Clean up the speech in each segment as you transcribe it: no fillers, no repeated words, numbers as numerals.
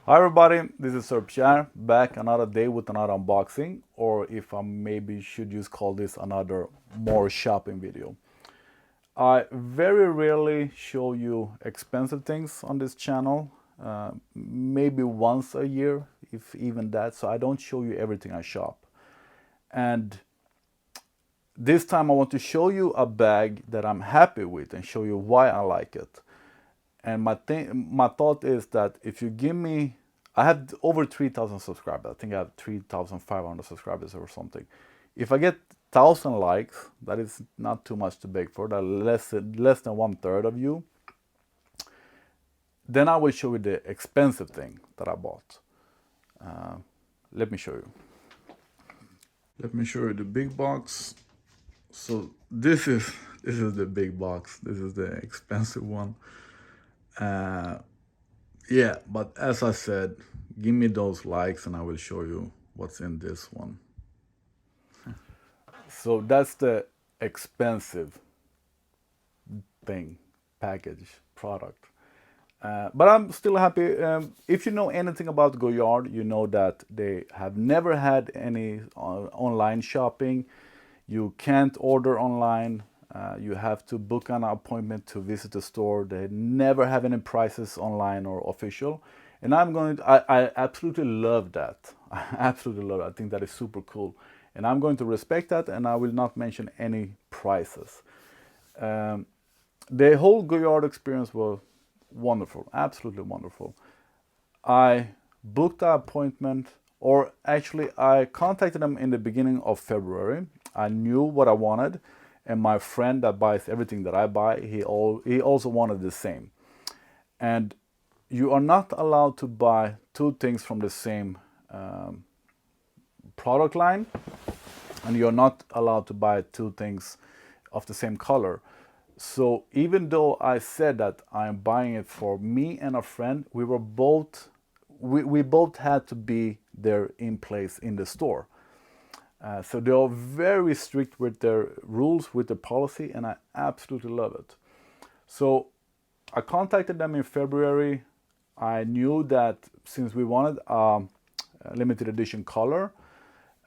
Hi everybody, this is Sir Pierre, back another day with another unboxing, or if I maybe should just call this another more shopping video. I very rarely show you expensive things on this channel, maybe once a year, if even that, so I don't show you everything I shop. And this time I want to show you a bag that I'm happy with and show you why I like it. And my thought is that if you give me, I have over 3,000 subscribers. I think I have 3,500 subscribers or something. If I get 1,000 likes, that is not too much to beg for. That less than 1/3 of you. Then I will show you the expensive thing that I bought. Let me show you. Let me show you the big box. So this is the big box. This is the expensive one. Yeah, but as I said, give me those likes and I will show you what's in this one. So that's the expensive thing, package, product. But I'm still happy. If you know anything about Goyard, you know that they have never had any online shopping. You can't order online. You have to book an appointment to visit the store. They never have any prices online or official. And I absolutely love that. I absolutely love it. I think that is super cool. And I'm going to respect that, and I will not mention any prices. The whole Goyard experience was wonderful, absolutely wonderful. I booked an appointment, or actually I contacted them in the beginning of February. I knew what I wanted, and my friend that buys everything that I buy, he also wanted the same. And you are not allowed to buy two things from the same product line, and you're not allowed to buy two things of the same color. So even though I said that I'm buying it for me and a friend, we both had to be there in place in the store. So they are very strict with their rules, with the policy, and I absolutely love it. So I contacted them in February. I knew that since we wanted a limited edition color,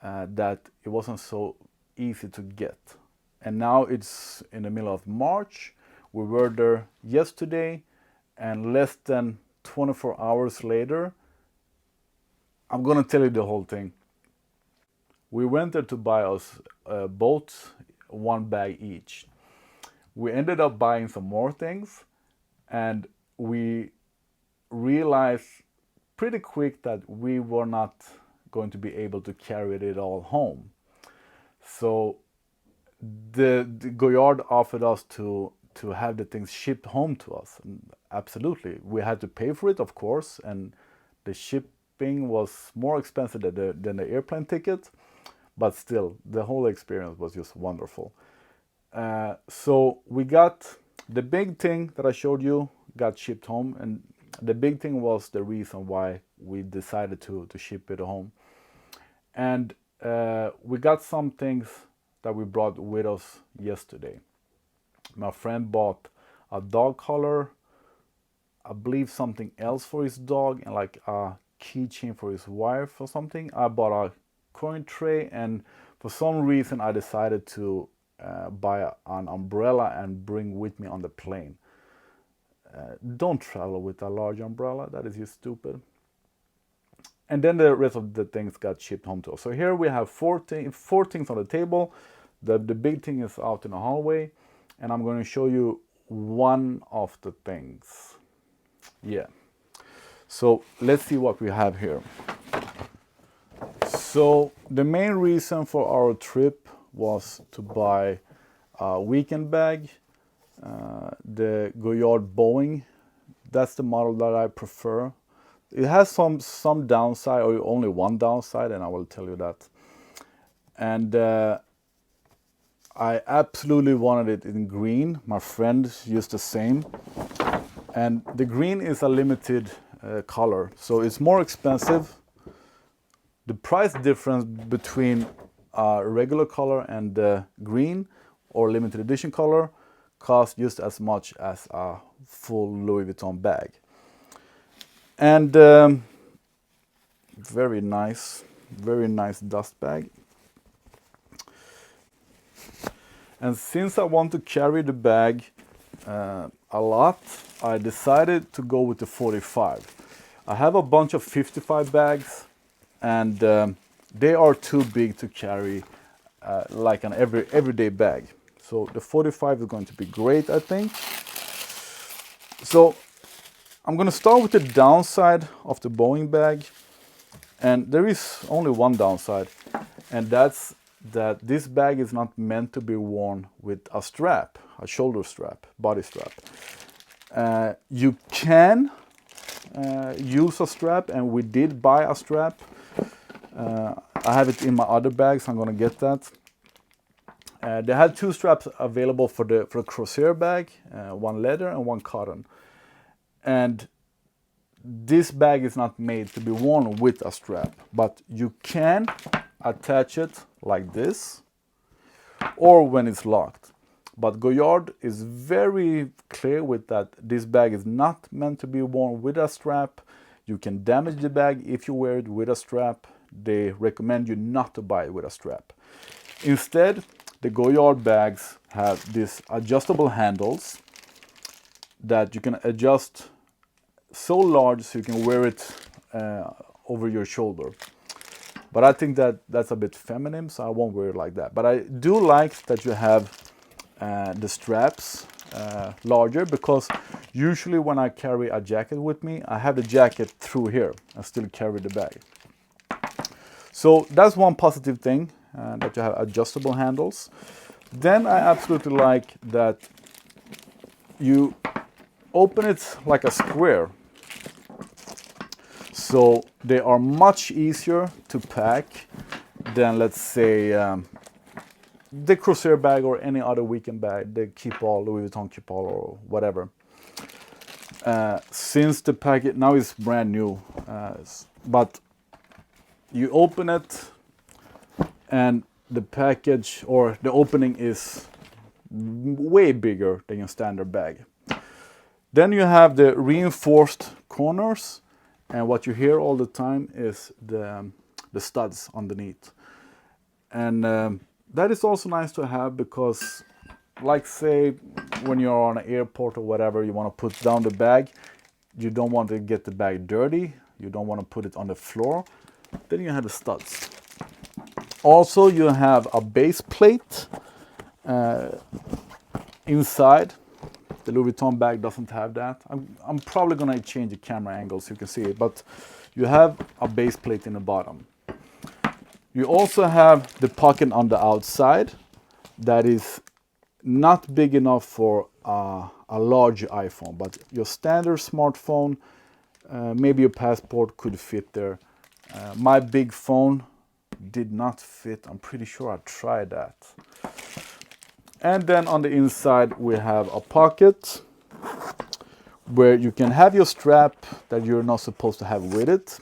that it wasn't so easy to get. And now it's in the middle of March. We were there yesterday, and less than 24 hours later, I'm gonna tell you the whole thing. We went there to buy us both one bag each. We ended up buying some more things, and we realized pretty quick that we were not going to be able to carry it all home. So the Goyard offered us to have the things shipped home to us. And absolutely, we had to pay for it, of course, and the shipping was more expensive than the airplane ticket, but still, the whole experience was just wonderful. So we got the big thing that I showed you got shipped home, and the big thing was the reason why we decided to ship it home. And we got some things that we brought with us yesterday. My friend bought a dog collar, I believe something else for his dog, and like a keychain for his wife or something. I bought a coin tray, and for some reason I decided to buy an umbrella and bring with me on the plane. Don't travel with a large umbrella, that is just stupid. And then the rest of the things got shipped home to us. So here we have four things on the table. The big thing is out in the hallway, and I'm going to show you one of the things. Yeah. So let's see what we have here. So the main reason for our trip was to buy a weekend bag, the Goyard Boeing. That's the model that I prefer. It has some downside, or only one downside, and I will tell you that. And I absolutely wanted it in green. My friend used the same. And the green is a limited color, so it's more expensive. The price difference between a regular color and the green or limited edition color costs just as much as a full Louis Vuitton bag. And very nice dust bag. And since I want to carry the bag a lot, I decided to go with the 45. I have a bunch of 55 bags, and they are too big to carry like an everyday bag. So the 45 is going to be great, I think. So I'm going to start with the downside of the Boeing bag, and there is only one downside, and that's that this bag is not meant to be worn with a strap, a shoulder strap, body strap. You can use a strap, and we did buy a strap. I have it in my other bags, so I'm gonna get that. They had two straps available for the Crozier bag, one leather and one cotton. And this bag is not made to be worn with a strap, but you can attach it like this, or when it's locked. But Goyard is very clear with that this bag is not meant to be worn with a strap. You can damage the bag if you wear it with a strap. They recommend you not to buy it with a strap. Instead, the Goyard bags have these adjustable handles that you can adjust so large so you can wear it over your shoulder. But I think that that's a bit feminine, so I won't wear it like that. But I do like that you have the straps larger, because usually when I carry a jacket with me, I have the jacket through here and still carry the bag. So that's one positive thing, that you have adjustable handles. Then I absolutely like that you open it like a square. So they are much easier to pack than, let's say, the Crozier bag or any other weekend bag, the Keepall, Louis Vuitton Keepall or whatever. Since the packet now is brand new, but you open it and the package or the opening is way bigger than your standard bag. Then you have the reinforced corners, and what you hear all the time is the studs underneath. And that is also nice to have, because like say when you're on an airport or whatever, you want to put down the bag, you don't want to get the bag dirty, you don't want to put it on the floor, then you have the studs. Also you have a base plate inside. The Louis Vuitton bag doesn't have that. I'm probably gonna change the camera angle so you can see it, but you have a base plate in the bottom. You also have the pocket on the outside that is not big enough for a large iPhone, but your standard smartphone, maybe your passport could fit there. My big phone did not fit. I'm pretty sure I tried that. And then on the inside we have a pocket where you can have your strap that you're not supposed to have with it.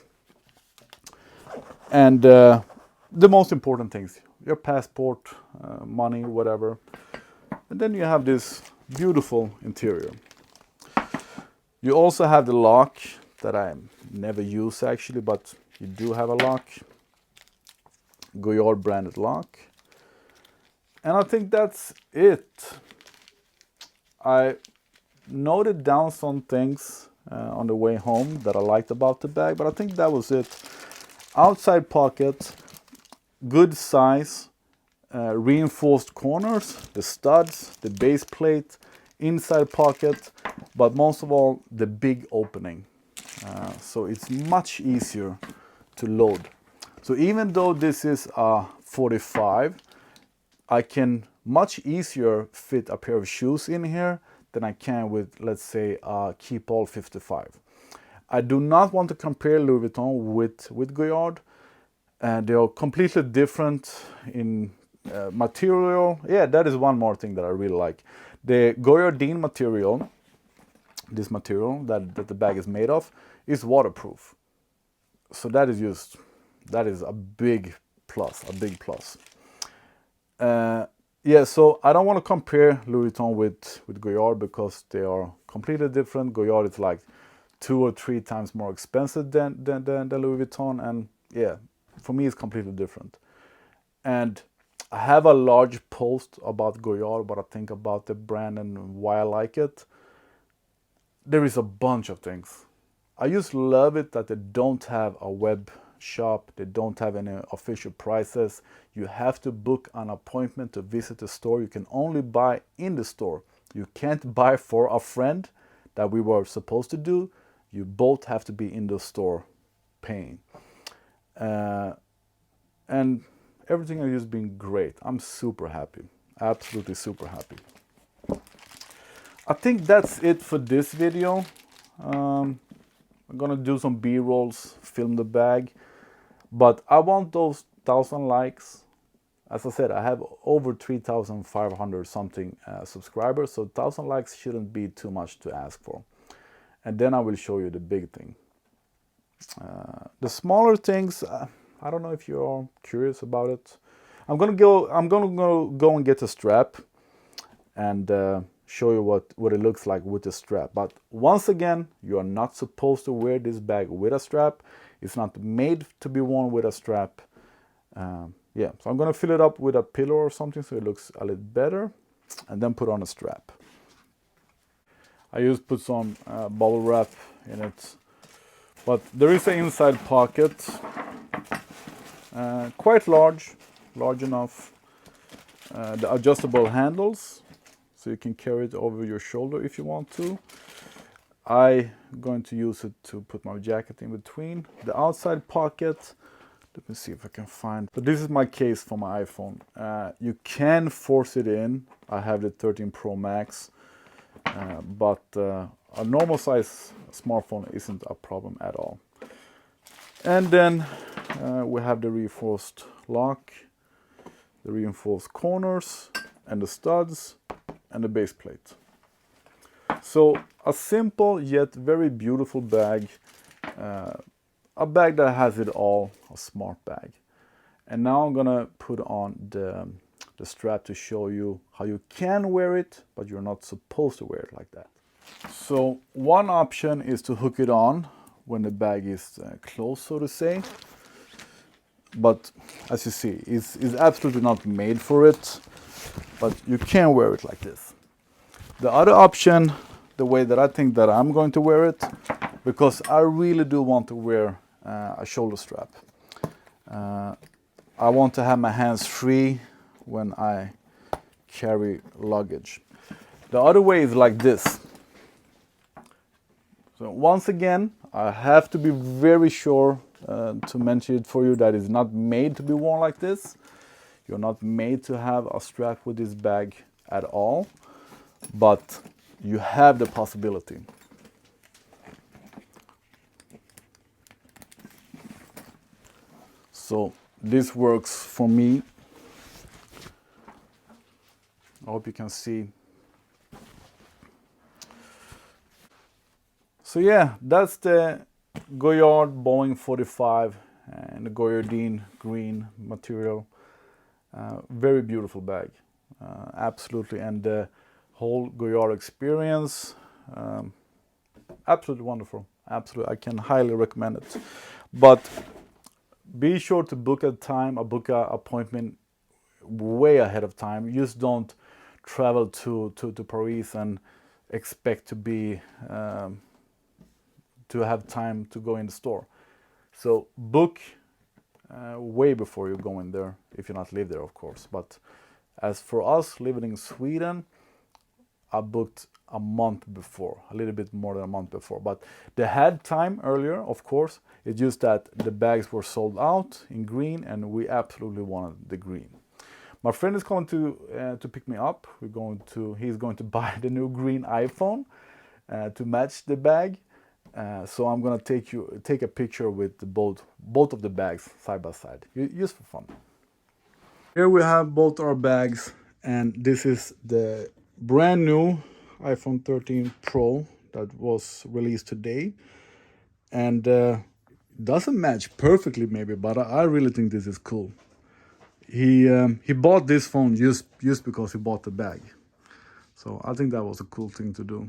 And the most important things, your passport, money, whatever. And then you have this beautiful interior. You also have the lock that I never use actually, but you do have a lock. Goyard branded lock. And I think that's it. I noted down some things on the way home that I liked about the bag, but I think that was it. Outside pocket, good size, reinforced corners, the studs, the base plate, inside pocket, but most of all, the big opening. So it's much easier to load. So even though this is a 45, I can much easier fit a pair of shoes in here than I can with, let's say, a Keepall 55. I do not want to compare Louis Vuitton with Goyard. They are completely different in material. Yeah, that is one more thing that I really like. The Goyardine material, this material that the bag is made of, is waterproof. So that is a big plus, Yeah, so I don't want to compare Louis Vuitton with Goyard because they are completely different. Goyard is like 2 or 3 times more expensive than Louis Vuitton, and yeah, for me it's completely different. And I have a large post about Goyard, what I think about the brand and why I like it. There is a bunch of things. I just love it that they don't have a web shop, they don't have any official prices. You have to book an appointment to visit the store. You can only buy in the store. You can't buy for a friend that we were supposed to do. You both have to be in the store paying. And everything has just been great. I'm super happy, absolutely super happy. I think that's it for this video. I'm gonna do some B-rolls, film the bag, but I want those 1,000 likes. As I said, I have over 3,500 something subscribers, so 1,000 likes shouldn't be too much to ask for. And then I will show you the big thing. The smaller things, I don't know if you're curious about it. I'm gonna go and get a strap and show you what it looks like with the strap. But once again, you are not supposed to wear this bag with a strap. It's not made to be worn with a strap. Yeah, so I'm gonna fill it up with a pillow or something so it looks a little better, and then put on a strap. I just put some bubble wrap in it, but there is an inside pocket, quite large enough. The adjustable handles, so you can carry it over your shoulder if you want to. I'm going to use it to put my jacket in between. The outside pocket, let me see if I can find. So this is my case for my iPhone. You can force it in. I have the 13 Pro Max, but a normal size smartphone isn't a problem at all. And then we have the reinforced lock, the reinforced corners, and the studs, and the base plate. So a simple yet very beautiful bag, a bag that has it all, a smart bag. And now I'm gonna put on the strap to show you how you can wear it, but you're not supposed to wear it like that. So one option is to hook it on when the bag is closed, so to say. But as you see, it's absolutely not made for it, but you can wear it like this. The other option, the way that I think that I'm going to wear it, because I really do want to wear a shoulder strap. I want to have my hands free when I carry luggage. The other way is like this. So once again, I have to be very sure to mention it for you that it's not made to be worn like this. You're not made to have a strap with this bag at all, but you have the possibility. So this works for me. I hope you can see. So yeah, that's the Goyard Boeing 45 and the Goyardine green material. Very beautiful bag, absolutely. And the whole Goyard experience, absolutely wonderful. Absolutely, I can highly recommend it. But be sure to book a time, book an appointment way ahead of time. You just don't travel to Paris and expect to be to have time to go in the store. So book way before you go in there, if you not live there, of course. But as for us living in Sweden, I booked a month before, a little bit more than a month before. But they had time earlier, of course. It's just that the bags were sold out in green, and we absolutely wanted the green. My friend is coming to pick me up. He's going to buy the new green iPhone to match the bag. So I'm gonna take a picture with both of the bags side by side, just for fun. Here we have both our bags, and this is the brand new iPhone 13 Pro that was released today, and doesn't match perfectly maybe, but I really think this is cool. He bought this phone just because he bought the bag, so I think that was a cool thing to do.